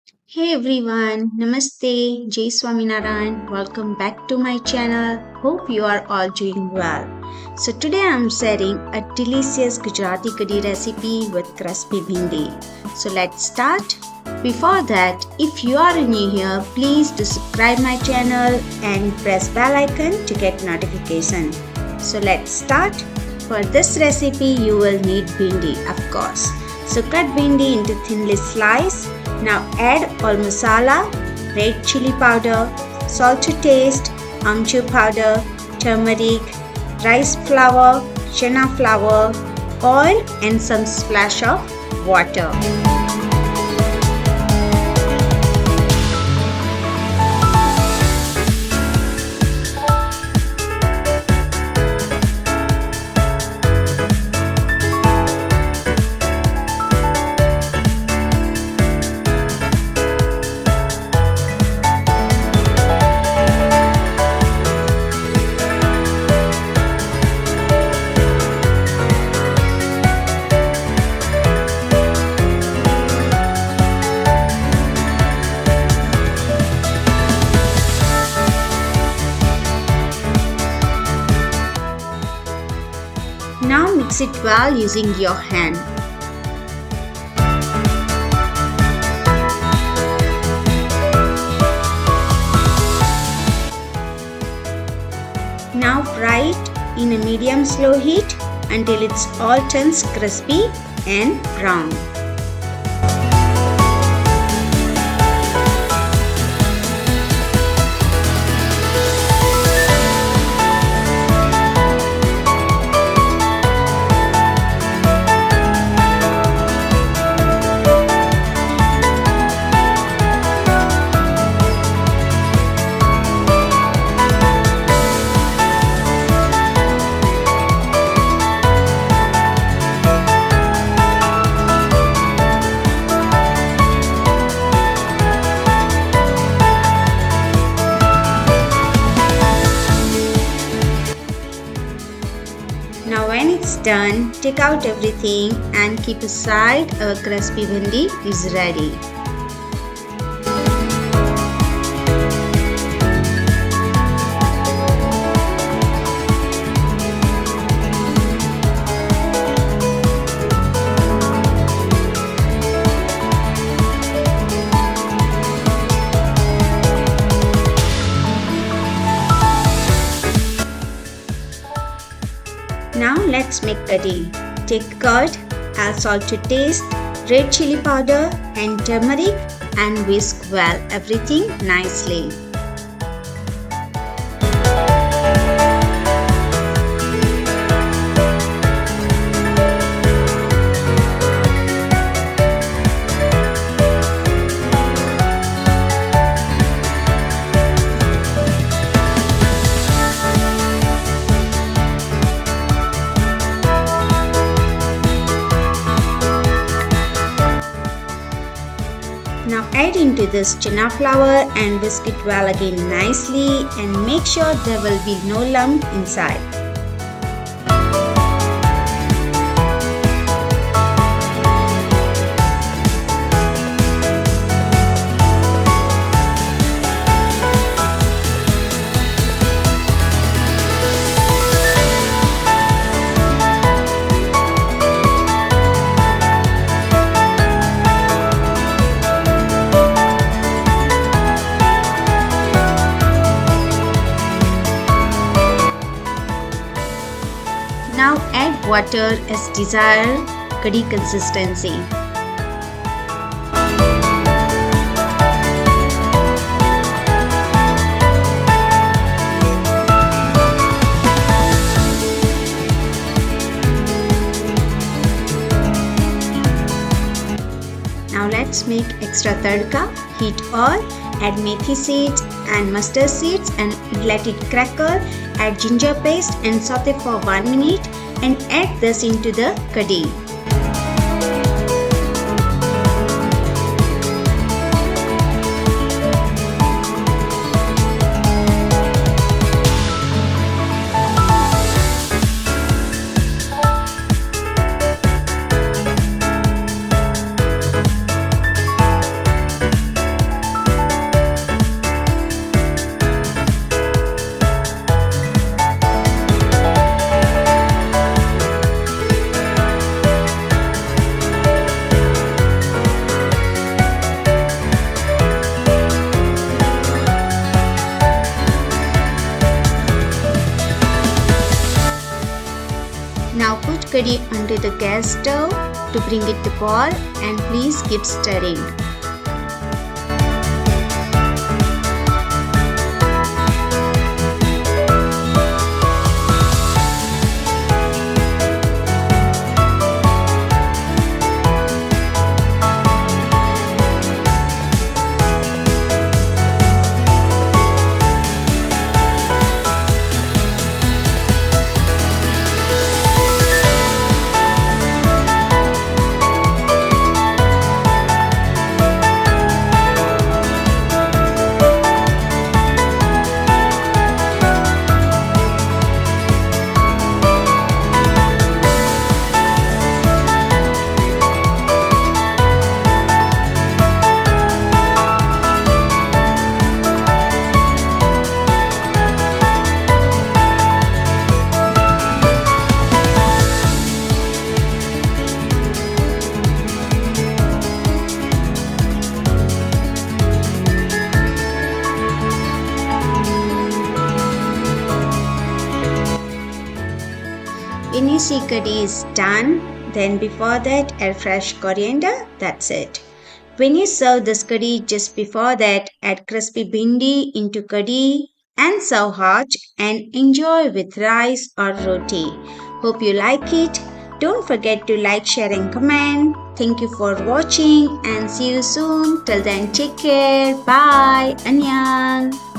Hey everyone, Namaste, Jai Swaminarayan. Welcome back to my channel. Hope you are all doing well. So today I am sharing a delicious Gujarati kadhi recipe with crispy bhindi. So let's start. Before that, if you are new here, please do subscribe my channel and press bell icon to get notification. So let's start. For this recipe, you will need bhindi, of course. So cut bhindi into thinly slice. Now add all masala, red chili powder, salt to taste, amchur powder, turmeric, rice flour, chana flour, oil and some splash of water. Now mix it well using your hand. Now fry it in a medium slow heat until it's all turns crispy and brown. Now when it's done, take out everything and keep aside. Our crispy bhindi is ready. Now let's make kadhi. Take curd, add salt to taste, red chili powder and turmeric and whisk well everything nicely. Now add into this chana flour and whisk it well again nicely and make sure there will be no lump inside. Now add water as desired kadhi consistency. Now let's make extra tadka. Heat oil, add methi seeds and mustard seeds and let it crackle. Add ginger paste and saute for 1 minute and add this into the kadhi. curry onto the gas stove to bring it to boil and please keep stirring. When you see kadhi is done, then before that add fresh coriander, that's it. When you serve this kadhi, just before that add crispy bhindi into kadhi and serve hot and enjoy with rice or roti. Hope you like it. Don't forget to like, share and comment. Thank you for watching and see you soon. Till then take care. Bye. Annyeong.